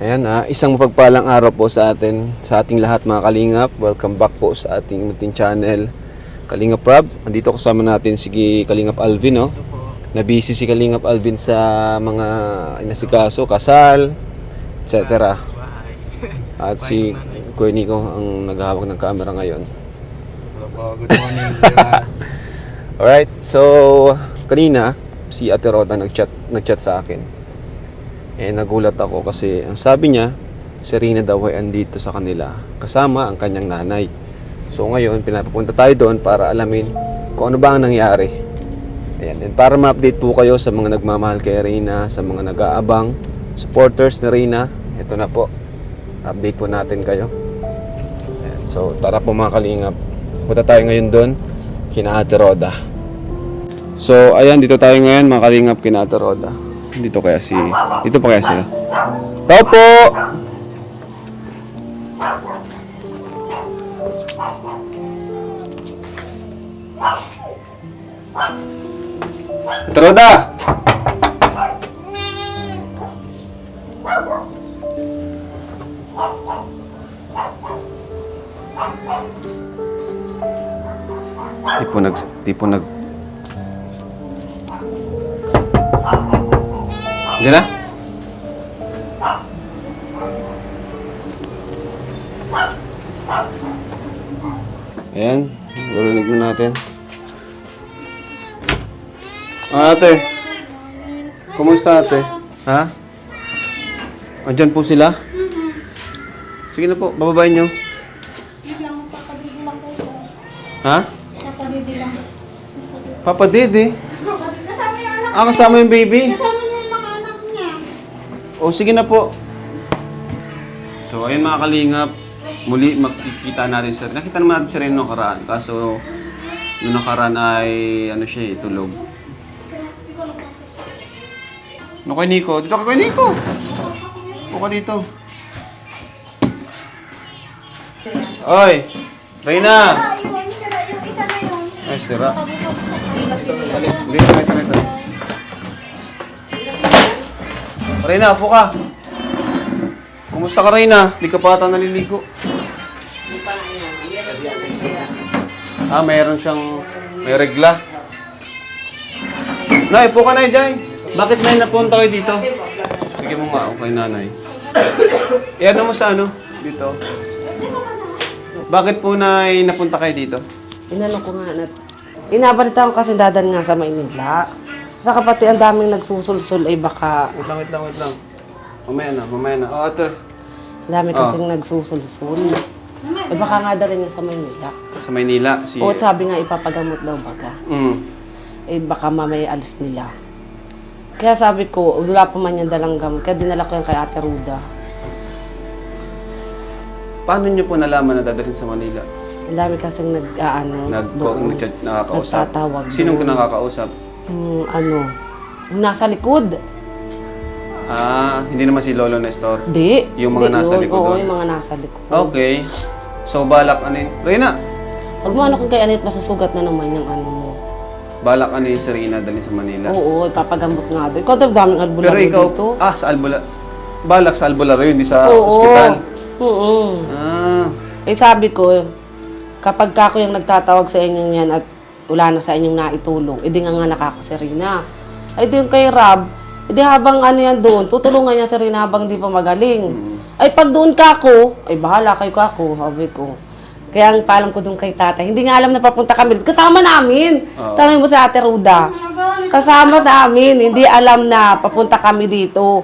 Ayan, isang mapagpalang araw po sa ating lahat mga Kalingap. Welcome back po sa ating munting channel, Kalingap Rob. Andito kasama natin si Kalingap Alvin, no? Na-busy si Kalingap Alvin sa mga inasikaso, kasal, etc. At si Kuya Nico ang naghahawak ng camera ngayon. Good morning. Alright, so kanina si Ate Roda nagchat sa akin. Nagulat ako kasi ang sabi niya, si Rina daw ay andito sa kanila kasama ang kanyang nanay. So ngayon, pinapapunta tayo doon para alamin kung ano ba ang nangyari. Ayan. And para ma-update po kayo sa mga nagmamahal kay Rina, sa mga nag-aabang supporters ni Rina, ito na po. Update po natin kayo. Ayan. So tara po mga Kalingap. Punta tayo ngayon doon kina Ate Roda. So ayan, dito tayo ngayon mga Kalingap kina Ate Roda. Dito pa kaya sila. Tao po! Ate Roda! Di po nag... Diyan na? Ayan, narinig na natin. Ate, kumusta ate? Ha? Andyan po sila? Sige na po, bababayin nyo. Ha? Papa Dede? Kasama yung anak. Kasama yung baby? Kasama niya yung mga anak niya. O sige na po. So ayun mga Kalingap, muli makikita natin si nakita naman natin si Reno nung nakaraan. Kaso nung nakaraan ay tulog. No kay Nico, dito ka kay Nico. Upo ka dito. Oy, Reyna. Yung isa na yun. Ay, sira. Dito. Reyna, upo ka. Kumusta ka, Reyna? Di ka pa ata naliligo. May regla. Nay, upo ka na, Jay. Bakit nay napunta kayo dito? Bigyan mo nga ako kay nanay. Ano mo sa dito? Bakit po nay napunta kayo dito? Inano ko nga na... Inabalita ko kasi dadan nga sa Maynila. Saka pati ang daming nagsusulsul ay baka... Wait lang. Mamaya na. O, ate. Ang dami kasing nagsusulsul. Eh baka nga dali niya sa Maynila. Sa Maynila, O sabi nga ipapagamot daw baka. Eh baka mamaya alis nila. Kaya sabi ko, wala pa man yung dalang gamot. Kaya dinala ko yung kay Ate Ruda. Paano niyo po nalaman na dadalhin sa Manila? Ang dami kasing Nakakausap? nagtatawag. Sinong nakakausap? Yung nasa likod. Hindi naman si Lolo Nestor? Di. Yung mga nasa likod Oo, doon? yung mga nasa likod. Okay. So, balak Reyna! Huwag mo kung kay Anit, masusugat na naman yung mo. Balak si Reyna dalhin sa Manila? Oo, ipapagamot nga doon. Ikaw daming albularyo Pero ikaw, dito. sa balak sa albularyo, hindi sa ospital? Oo. Sabi ko, kapag ako yung nagtatawag sa inyo yan at wala na sa inyong naitulong, edi nga nakako si Rina. Ay di yung kay Rob, edi habang yan doon, tutulungan niya si Rina habang di pa magaling. Ay pag doon kako, ay bahala kayo kako, sabi ko. Kaya ang paalam ko doon kay tatay, hindi nga alam na papunta kami. Kasama namin. Tanongin mo sa Ate Ruda. Kasama namin, hindi alam na papunta kami dito.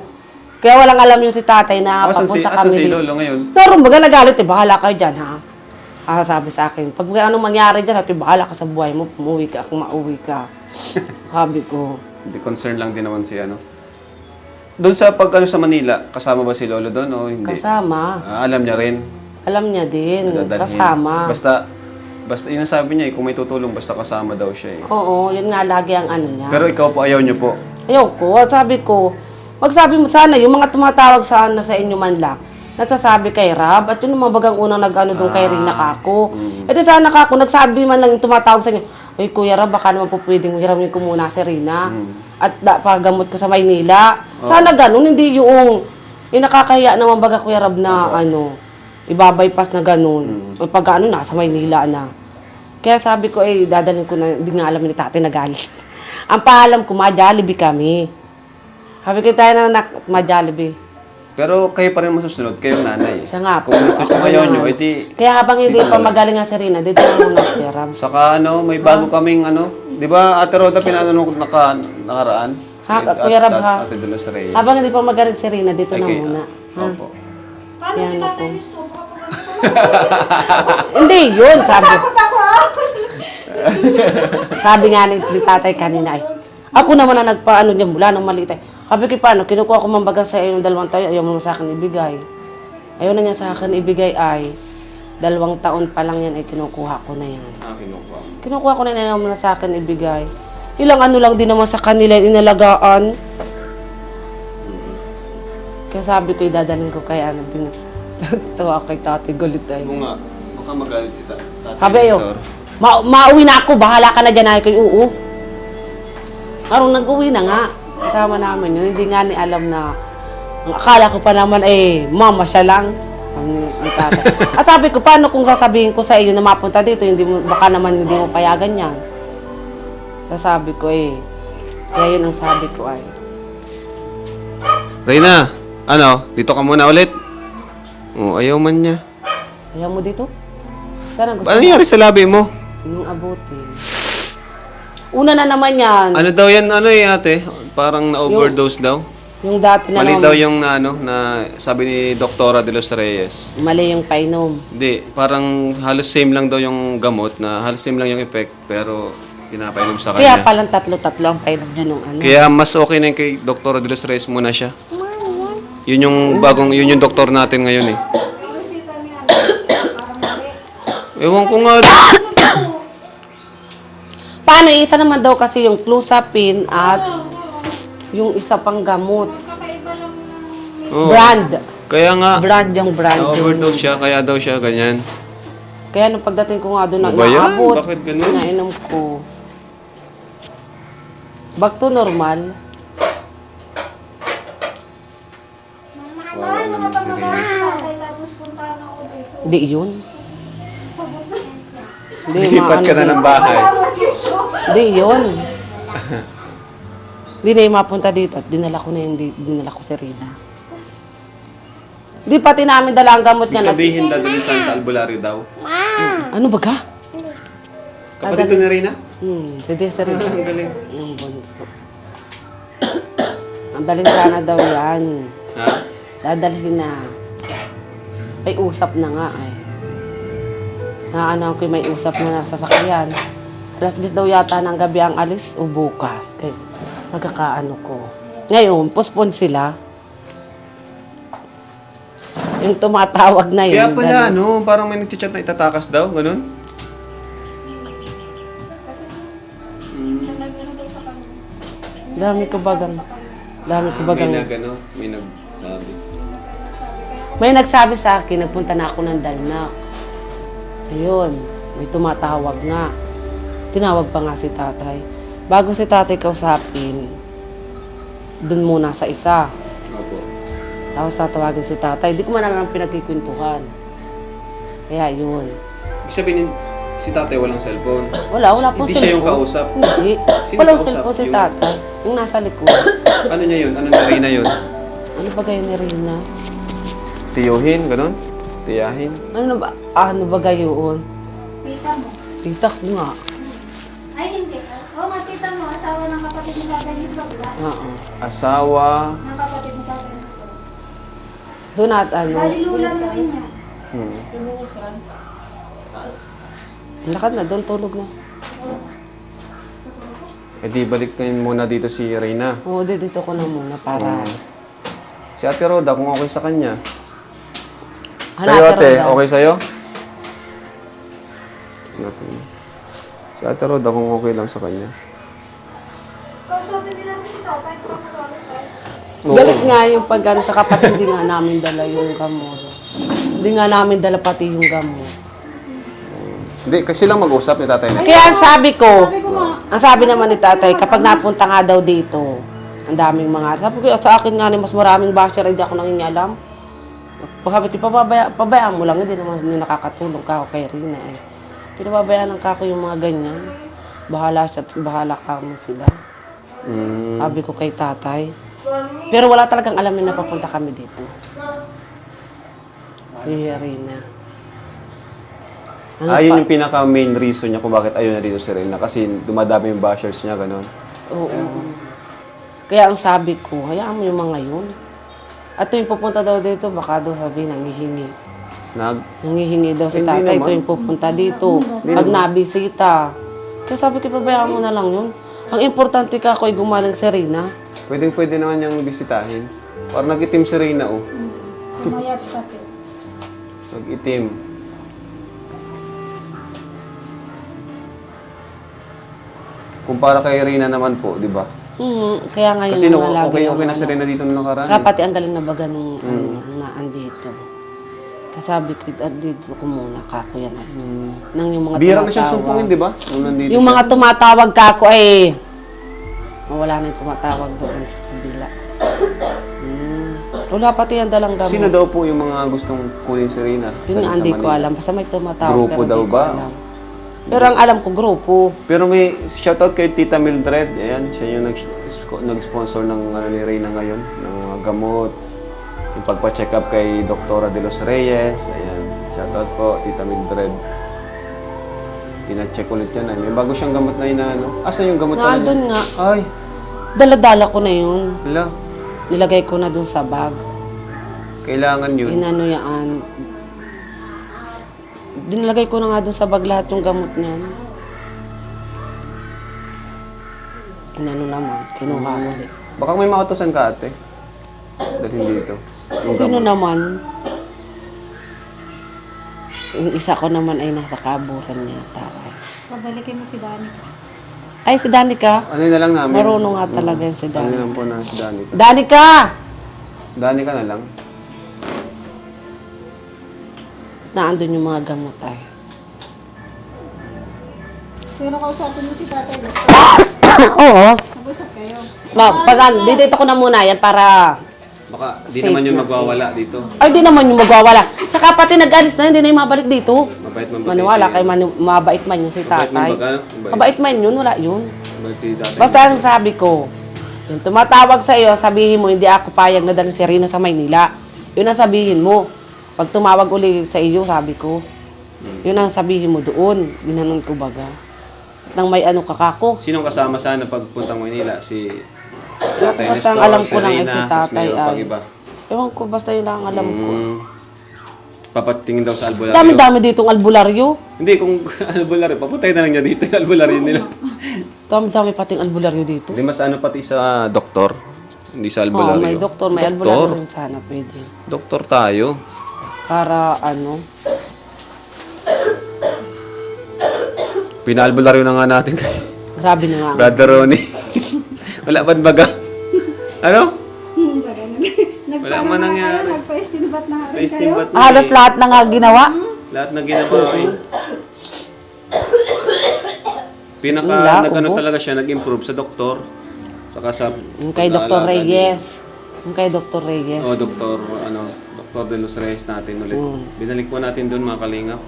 Kaya walang alam yung si tatay na papunta kami dito. Lolo ngayon? Naroon baga nagalit, bahala kayo dyan ha. Sabi sa akin, pag anong mangyari dyan, bahala ka sa buhay mo, umuwi ka, kung mauwi ka. Sabi ko. Hindi, concern lang din naman si Doon sa sa Manila, kasama ba si Lolo doon o hindi? Kasama. Alam niya rin? Alam niya din, Dadalhin. kasama. Basta yun ang sabi niya kung may tutulong, basta kasama daw siya Oo, yun nga lagi ang niya. Pero ikaw po, ayaw niyo po? Ayaw ko, sabi ko, magsabi mo sana, yung mga tumatawag sa inyo man lang, nagsasabi kay Rab, at yun yung mga bagang unang doon kay Rina kako. E di sana kako, nagsabi man lang yung tumatawag sa inyo, ay Kuya Rab, baka naman po pwedeng hiramin ko muna si Rina. At pagamot ko sa Maynila. Sana ganun, hindi yung nakakahiya naman baga Kuya Rab na ibabypass na ganun. O pag nasa Maynila na. Kaya sabi ko, dadalhin ko na, hindi nga alam ni tatay nagalit. Ang paalam ko, ma-Jollibee kami. Sabi ko tayo na ma-Jollibee. Pero kayo pa rin masusunod, kayong nanay. Siya nga po. Kung gusto nyo ayaw nyo, edi... Kaya habang hindi pa magaling nga si Rina, dito na muna Kuya Rab. Saka may bago kaming di ba Ate Roda pinanunong nakaraan? Kuya Rab ha. Ate Dolores Reyes. Habang hindi pa magaling si Rina, dito na Okay, muna. Ha? Opo. Paano si Yan tatay ako. gusto? Baka pag ano Hindi, yun, sabi. Takot ako Sabi nga ni tatay kanina ako naman na nagpaano niya mula nung maliit Sabi ko paano, kinukuha ko mambaga sa yung 2 taon, ayaw mo sa akin ibigay. Ayaw na niya sa akin ibigay 2 taon pa lang yan ay kinukuha ko na yan. Kinukuha. Kinukuha ko na yan, ayaw mo na sa akin ibigay. Ilang lang din naman sa kanila yung inalagaan. Kaya sabi ko, idadalhin ko kay din. Tawa kay tatay, gulit ay. Kung nga, baka magalit si tatay. Sabi ayo, mauwi na ako, bahala ka na dyan. Ay ko, oo. Karong nag-uwi na nga. Kasama namin yun. Hindi nga ni alam na, akala ko pa naman, mama siya lang. Ni tatay. Sabi ko, paano kung sasabihin ko sa iyo na mapunta dito, baka naman hindi mo payagan yan. Sabi ko, kaya yun ang sabi ko ay. Reyna, dito ka muna ulit? Ayaw man niya. Ayaw mo dito? Saan ang gusto Ano nangyari sa labi mo? Yung abutin. Una na naman yan. Ano daw yan, ate? Parang na-overdose daw? Yung dati na Mali naman. daw yung na sabi ni Doktora de los Reyes. Mali yung painom. Hindi, parang halos same lang daw yung gamot, na halos same lang yung effect, pero pinapainom sa Kaya kanya. palang 3 ang painom niya nung Kaya mas okay na yung kay Doktora de los Reyes muna siya. Yun yung doktor natin ngayon Resita niya. Parang mali. Ewan ko nga. Paano? Isa naman daw kasi yung Clozapine at yung isa pang gamot. Kakaiba lang ng Oo. Brand. Kaya nga, Brand yung brand. na-overdose siya, kaya daw siya ganyan. Kaya nung pagdating ko nga doon na Ano ba yan? inaabot, Bakit ganun? nainom ko. Back to normal. Bakit nakapag-magaling si tatay tapos puntahan ako dito? Hindi yun. Sabot na. Hindi, Lipat ka na ng bahay. Hindi yun. Hindi na yung mapunta dito at dinala ko si Rina. Di pati namin dala ang gamot Ibig niya. sabihin, dadalhin sa albularyo daw. Ano ba ka? Kapatid ko na rin, ha? Si Rina. Ang galing. Yung bunso. Ang daling sana daw yan. Ha? Dadalhin na. May usap na nga ay. Naano ko may usap na nasa sasakyan. Alas 10 daw yata ng gabi ang alis o bukas. Kaya magkakaano ko. Ngayon, postpone sila. Yung tumatawag na yun. Kaya pala, ganun. parang may nagchat na itatakas daw, ganun? Dami ko bagang. May nagsabi. May nagsabi sa akin, nagpunta na ako ng Dalnak. Ayun, may tumatawag nga. Tinawag pa nga si tatay. Bago si tatay kausapin, dun muna sa isa. Opo. Tapos tatawagin si tatay. Di ko man alam ang pinagkikwentuhan. Kaya yun. Ibig sabihin, si tatay walang cellphone. Wala po Hindi siya yung kausap. Hindi. Sino Walang kausap? cellphone si Yung- tatay. Yung nasa likod. Ano niya yun? Ano na Reyna yun? Ano ba kayo ni Rina? Tiyuhin, ganun? Tiyahin? Ano ba gayon? Tita mo. Tita ko nga. Ay, hindi. Oo nga, tita mo. Asawa ng kapatid ni tatay ni Stella. Oo. Asawa. Ng kapatid ni tatay ni Stella. Doon at ano. Bali, lula na rin niya. Lakad na, doon tulog na. E di balik kayo muna dito si Reyna. Oo, dito ko na muna para... Si Ate Roda, kung okay sa kanya. Ano, Sa'yo Ate ate, Roda? okay sa'yo? Natin. Si Ate Roda, kung okay lang sa kanya. Kausapin din natin si tatay. Kung magalit tayo. Oo. Galit nga yung pag ano, sa kapatid, hindi nga namin dala yung gamot. Hindi nga namin dala pati yung gamot. Hindi, kasi lang mag-usap ni Tatay Nestor. Kaya ang sabi ko, ang sabi naman ni tatay, kapag napunta nga daw dito, Ang daming mga, sabi ko, sa akin nga mas maraming basher, hindi ako nangingialam. Sabi ko, pabayaan mo lang, hindi naman nakakatulong ka ako kay Rina eh. Pinababayaan lang kako yung mga ganyan. Bahala siya at bahala ka mo sila. Sabi ko kay tatay. Pero wala talagang alam na napapunta kami dito. Si Rina. Yun yung pinaka-main reason niya kung bakit ayaw na dito si Rina. Kasi dumadami yung bashers niya, gano'n. Oo. Kaya ang sabi ko, hayaan mo yung mga yun. At tuwing pupunta daw dito, baka daw sabihin, nangihingi. Nangihingi daw si Hindi tatay naman. tuwing pupunta dito. Pag nabisita. Kaya sabi ko, pabayaan mo na lang yun. Ang importante ka ako ay gumaling si Rina. Pwede naman niyang bisitahin. Parang nag-itim si Rina, oh. Mayat pati. Nag-itim. Kumpara kay Rina naman po, di ba? Kaya ngayon Kasi no, lagi okay yung na si Rina dito nung nakaraan. Saka pati ang galing na baga nung na andito. Kaya sabi ko, dito ko muna, kako yan. Nang yung mga Bira na siyang sumpungin, di ba? Nung nandito Yung siya. mga tumatawag kako ay wala na yung tumatawag doon sa kabila. Wala pati yung dalang gamot. Sino daw po yung mga gustong kunin si Rina? Yun nga, Sa hindi ko Manila? alam. Basta may tumatawag. Grupo pero daw hindi ko ba? alam. Pero ang alam ko, grupo. Pero may shoutout kay Tita Mildred. Ayan, siya yung nag-sponsor ng ni Reyna ngayon, ng mga gamot. Yung pagpa-check up kay Doktora De Los Reyes. Ayan, shoutout po, Tita Mildred. Pina-check ulit yan. May bago siyang gamot na inaano. Asan yung gamot pala Nandun niya? nga. Ay, Dala-dala ko na yun. hala. Nilagay ko na dun sa bag. Kailangan yun. Inano yan. Dinilagay ko na nga dun sa bag lahat yung gamot niyan. Inano naman. Kinuha ulit. Baka may mautosan ka, ate. Dalhin dito. Yung Sino gamot. naman? Yung isa ko naman ay nasa kaburan niya. Taray. Pabalikin mo si Dani. Ay, si Danica. Ano na lang namin? Marunong nga talaga yun si Ano Danica. lang po na si Danica. Danica! Danica na lang. Naandun yung mga gamot ay. Pero kausapin mo si tatay. Oo. Nag-usap kayo. Dito ko na muna yan para... Baka di Safe naman yung na, magwawala dito. Ay, di naman yung magwawala. Saka pati nag-alis na, hindi na yung mabalik dito. Mabait man ba? Maniwala kay mabait man yun si Mabait man tatay. ba? Mabait. Mabait man yun, wala yun. Mabait si tatay. Basta ang sabi ko, yung tumatawag sa iyo, sabihin mo, hindi ako payag na dalhin si Rina sa Maynila. Yun ang sabihin mo. Pag tumawag uli sa iyo, sabi ko, yun ang sabihin mo doon. Ginanon ko baga. Nang may ano kakako. Sinong kasama sana pagpunta mo Manila? Si Tatay Basta ang Nestor, alam si ko lang ay Reyna, si tapos tatay mayroon pang ay. iba. Ewan ko, basta yun lang ang alam ko. Papatingin daw sa albularyo. Dami-dami ditong albularyo. Hindi, kung albularyo, papuntay na lang niya dito yung albularyo nila. Dami-dami pating albularyo dito. Hindi mas ano pati sa doktor. Hindi sa Oo, albularyo. may doktor, may albularyo rin sana pwede. Doktor tayo. Para ano, Pinaalbularyo na nga natin kay grabe na nga. Brother Ronnie. Wala pa baga? Ano? Wala man nangyari. Nagpa-estimbat na rin Face kayo. ba't Halos lahat na nga ginawa. Lahat na ginawa eh. Pinaka Wala, nag-ano ubo. talaga siya, nag-improve sa doktor. Saka sa Yung kay Dr. pag-aalaga Reyes. Yung kay Dr. Reyes. niya. Dr. De Los Reyes natin ulit. Binalik po natin doon mga kalingap.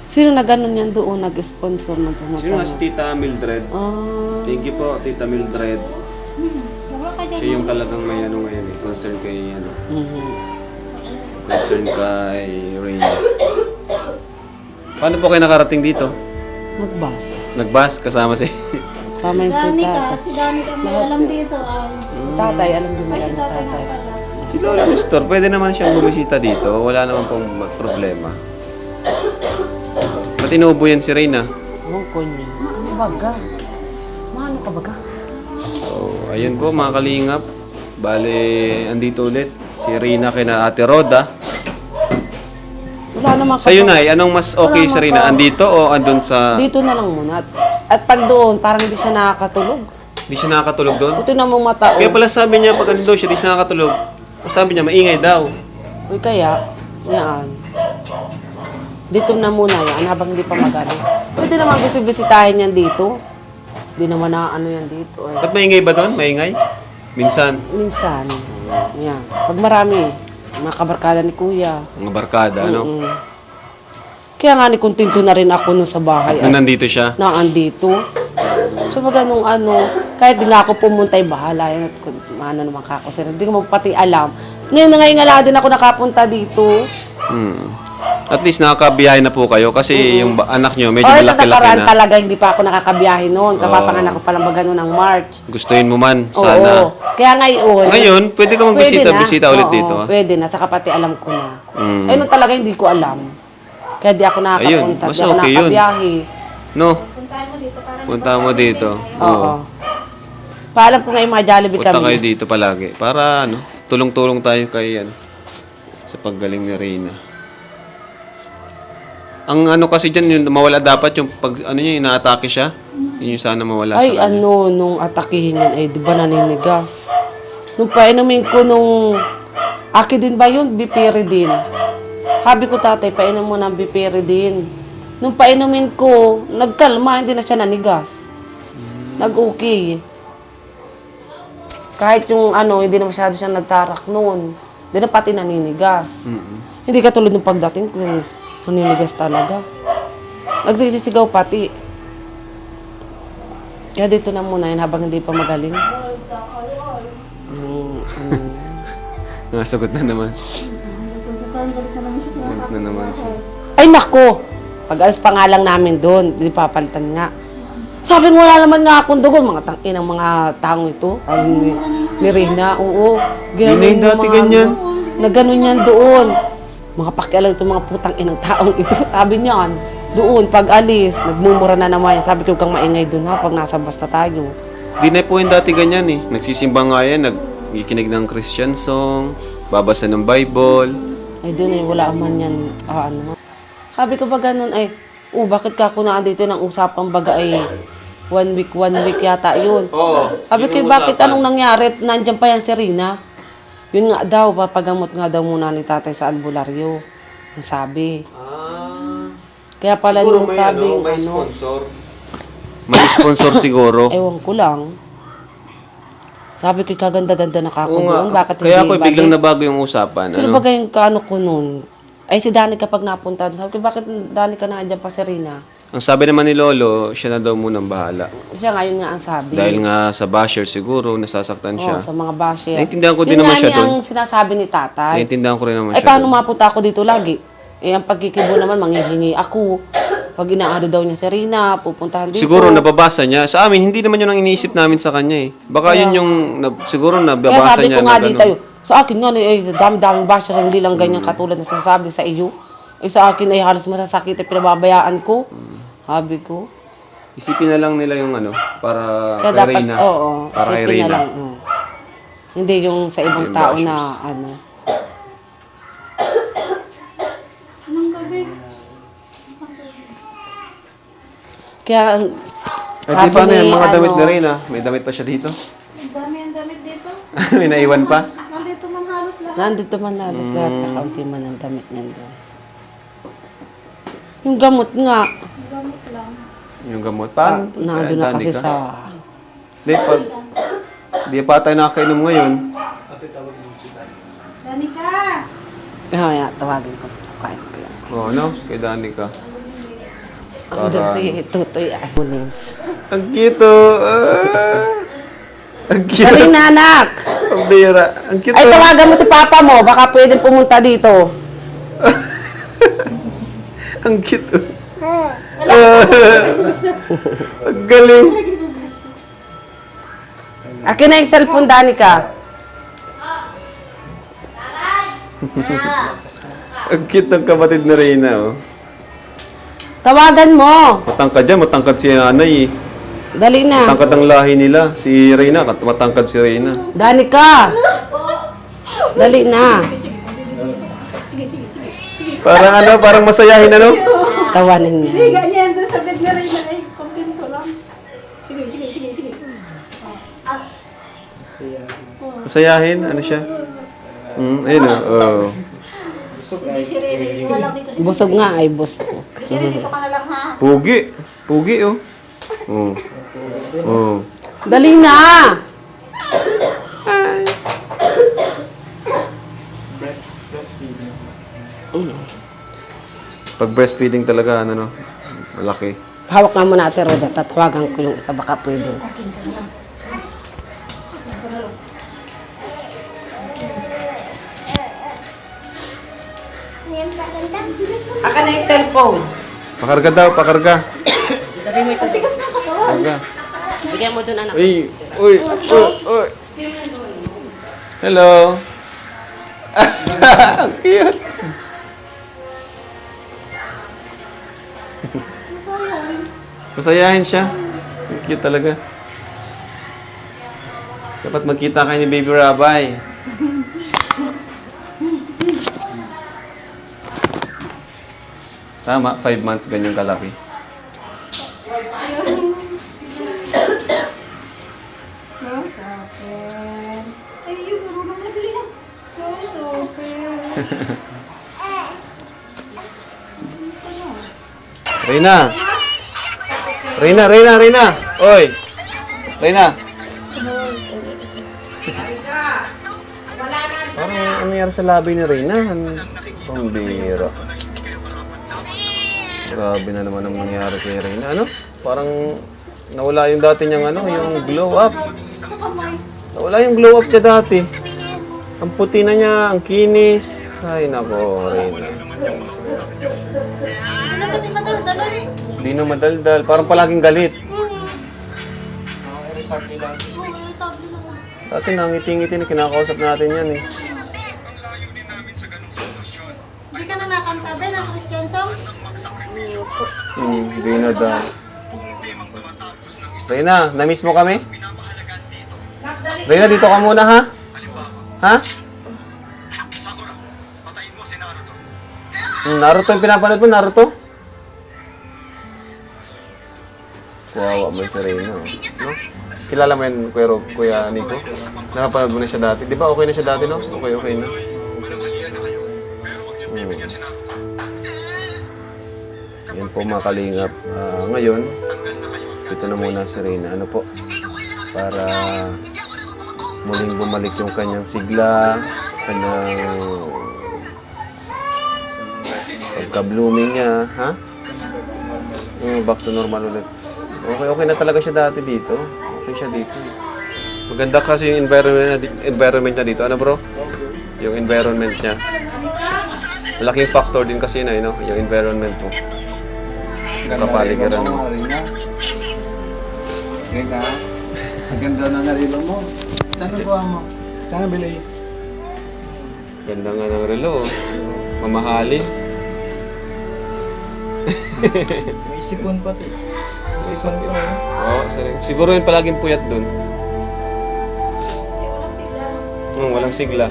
Sino na ganun yan doon, nag-sponsor ng Sino nga pumunta? si Tita Mildred? Ah, Thank you po, Tita Mildred. Wala ka dyan. Siya yung talagang may ano ngayon eh, concern kay ano, mhm. concern kay Reyna. Paano po kayo nakarating dito? Nagbas. Nagbus kasama si Sama yung si Danica, tatay. at si Danica may alam dito. Si tatay, alam din Ay, nila si ni tatay tatay. na pala. Si Lola Nestor. Pwede naman siyang bumisita dito. Wala naman pong problema. Ba't inuubo yan si Reyna? Ewan ko niya. Ano baga? Maano ka baga? So, ayun po mga kalingap. Bale, andito ulit. Si Reyna kina Ate Roda. Wala naman Sa'yo na, anong mas okay si Reyna? Andito o andun sa... Dito na lang muna. At pag doon, parang hindi siya nakakatulog. Hindi siya nakakatulog doon? Ito na mong mata. Kaya pala sabi niya, pag andun siya, di siya nakakatulog. Sabi niya, maingay daw. Uy, kaya, yan. Dito na muna yan, habang hindi pa magaling. Pwede naman bisitahin yan dito. Di naman na ano yan dito eh. Ba't maingay ba doon? Maingay? Minsan. Minsan, yan. Pag marami, mga kabarkada ni kuya. Mga barkada, ano? Mm. Kaya nga ni kontento na rin ako nun sa bahay. Nung nandito siya. Na andito. So pag anong ano, kahit di nga ako pumunta, bahala yan. At kung ano naman kako, sir. Hindi ko mo pati alam. Ngayon na ngayon nga din ako nakapunta dito. At least nakakabiyahe na po kayo kasi yung anak nyo medyo Ito malaki-laki nakaraan na. talaga, hindi pa ako nakakabiyahe noon. Kapapanganak ko pa lang ba ganun ng March. Gustuin mo man, Oo. sana. Kaya ngayon, Ngayon, pwede ka magbisita, na. bisita ulit Oo, dito. Ah. Pwede na, saka pati alam ko na. Mm. Ayun talaga hindi ko alam. Kaya di ako nakakapunta, Ayun, di mas ako okay yun. nakakabiyahe. No, Puntahan mo dito para punta mo dito. Oo. Paalam ko nga yung mga Jollibee Punta kayo kami. dito palagi. Para ano, tulong-tulong tayo kay ano, sa paggaling ni Reyna. Ang ano kasi dyan, yung mawala dapat yung pag ano niya, inaatake siya. Yun yung sana mawala Ay, sa kanya. ano, nung atakihin yan, ay di ba naninigas? Nung painumin ko nung, aki din ba yun? Bipiridin. Habi ko tatay, painom mo ng bipiridin. Nung painumin ko, nagkalma, hindi na siya nanigas. Nag-okay. Kahit yung ano, hindi na masyado siya nagtarak noon. Hindi na pati naninigas. Hindi katulad ng pagdating ko, yung naninigas talaga. Nagsisisigaw pati. Kaya dito na muna yun habang hindi pa magaling. Nasagot na naman. Nasagot na naman siya. Ay nako! Pag alas pa nga lang namin doon, di papalitan nga. Sabi mo wala naman nga akong dugo, mga tangin ng mga taong ito. Ni Reyna, oo. Yun na yung dati ganyan. Na ganun yan doon. Mga pakialam itong mga putang inang taong ito. Sabi niyan, doon, pag alis, nagmumura na naman yan. Sabi ko, huwag kang maingay doon ha, pag nasa basta tayo. Di na po yung dati ganyan eh. Nagsisimba nga yan, nagkikinig ng Christian song, babasa ng Bible. Ay doon eh, wala man yan, ano. Sabi ko ba ganun ay, bakit ka kunaan dito ng usapang baga ay 1 week yata yun. Oo. Sabi ko, bakit anong nangyari? Nandiyan pa yan si Rina. Yun nga daw, papagamot nga daw muna ni tatay sa albularyo. Ang sabi. Kaya pala nung sabing may ano, sponsor. May sponsor siguro. ewan ko lang. Sabi ko, kaganda-ganda na kako Oo nga. doon. Bakit Kaya hindi ako biglang nabago yung usapan. Sino Ano? ba yung kaano ko noon? Ay, si Dani kapag napunta doon. Sabi ko, bakit Dani ka nandiyan pa si Rina? Ang sabi naman ni Lolo, siya na daw munang bahala. Siya nga, yun nga ang sabi. Dahil nga sa basher siguro, nasasaktan siya. Oo, sa mga basher. Naiintindihan ko din Yun naman nga siya niya doon. ang sinasabi ni tatay. Naiintindihan ko rin naman Ay, siya paano doon. mapunta ako dito lagi? Eh, ang pagkikibo naman, manghihingi ako. Pag inaano daw niya si Rina, pupuntahan dito. Siguro nababasa niya. Sa amin, hindi naman yun ang iniisip namin sa kanya eh. Baka yun yung, siguro Kaya nababasa sabi niya ko nga na dito, gano'n. sa akin nga, dami-daming basher, hindi lang ganyan katulad na sinasabi sa iyo. Eh, sa akin ay halos masasakit at pinababayaan ko. Sabi ko. Isipin na lang nila yung ano, para Kaya kay dapat, Reyna. oo, Para kay isipin na Reyna. lang. Hindi yung sa ibang Yung tao bashers. na ano. Anong gabi? Kaya, At di paano yan, mga damit ni Reyna? May damit pa siya dito? Ang dami ang damit dito. May naiwan pa? Nandito man halos lahat. nandito man lalos lahat, kakaunti man ang damit niyan doon. Yung gamot nga, Gamot lang. Yung gamot. Paano? nandun na kasi Danica? sa... Di, pag... Di pa tayo nakakainom ngayon. Danica! Kaya, tawagin ko. Kain ko yan. Oo, no? Kay Danica. Andun si Tutoy Ahunis. Ang cute oh. Ang cute. Dali na, anak! Ang bira. Ang cute Ay, oh. tawagan mo si Papa mo. Baka pwede pumunta dito. Ang cute oh. Ang galing. Akin na yung cellphone, Danica. Ang cute ng kapatid na Reyna oh. Tawagan mo. Matangkad yan. Matangkad si nanay eh. Dali na. Matangkad ang lahi nila. Si Reyna. Matangkad si Reyna. Danica! Dali na. Parang ano, parang masayahin ano? Tawanin niya. Hindi, ganyan. Doon sa bed na rin na eh. Kumpinto lang. Sige. Masayahin? Ano siya? Ayun oh. Sige, si Rene. Iwan lang dito. Busog nga ay bus ko. Si Rene, dito ka na lang ha. Pugi. Pugi oh. Oo. Oo. Dali na! Breastfeeding. Pag breastfeeding talaga, ano no, malaki. Hawak nga muna Ate Roda, tatawagan ko yung isa, baka pwede. Aka na yung cellphone. Pakarga daw, pakarga. Dali mo ito. Pakarga. Bigyan mo doon anak. Uy, uy, uy, uy. Hello. Ang cute. Masayahin siya. Ang cute talaga. Dapat magkita kayo ni Baby Rabay. Tama, 5 months ganyan kalaki. Close open. Ay, yung marunong na dali na. Close open. Reyna! Reyna, Reyna, Reyna! Oy! Reyna! Parang ano nangyari sa labi ni Reyna? Pambira. Grabe na naman ang nangyari kay Reyna. Ano? Parang nawala yung dati niyang ano, yung glow up. Nawala yung glow up niya dati. Ang puti na niya, ang kinis. Ay nako, Reyna. Ano ba di madaldal? Hindi na madaldal. Parang palaging galit. Irritable lang. Oo, irritable ako. Dati nangiti-ngiti na kinakausap natin yan eh. Hindi ka na nakanta ba ng Christian songs? Hindi na daw. Reyna, na-miss mo kami? Reyna, dito ka muna ha? Ha? Naruto yung pinapanood mo, Naruto? Kawawa mo si Reyna. Oh. No? Kilala mo yan, Kuya Nico? Nakapanood mo na siya dati. Di ba okay na siya dati, no? Okay na. Yan po mga kalingap. Ngayon, ito na muna si Reyna. Ano po? Para muling bumalik yung kanyang sigla, kanyang pagka-blooming niya. Ha? Back to normal ulit. Okay na talaga siya dati dito. Okay siya dito. Maganda kasi yung environment niya dito. Ano bro? Yung environment niya. Malaking factor din kasi na, no? Yung environment mo. Kapaligiran mo. Reyna, ang ganda na narilo mo. Saan nakuha mo? Saan nabili? Ganda nga ng relo. Oh. Mamahalin. May sipon pati. May sipon ko. Oo, siguro yun palaging puyat dun. Walang sigla.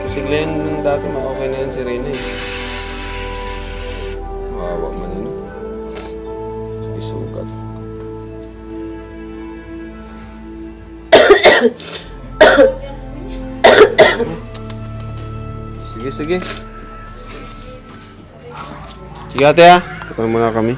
Yung sigla yun nung dati, okay na yun si Reyna eh. Mawawa man ano. Isugat. Sige. Sige ate ha. Tapos muna kami.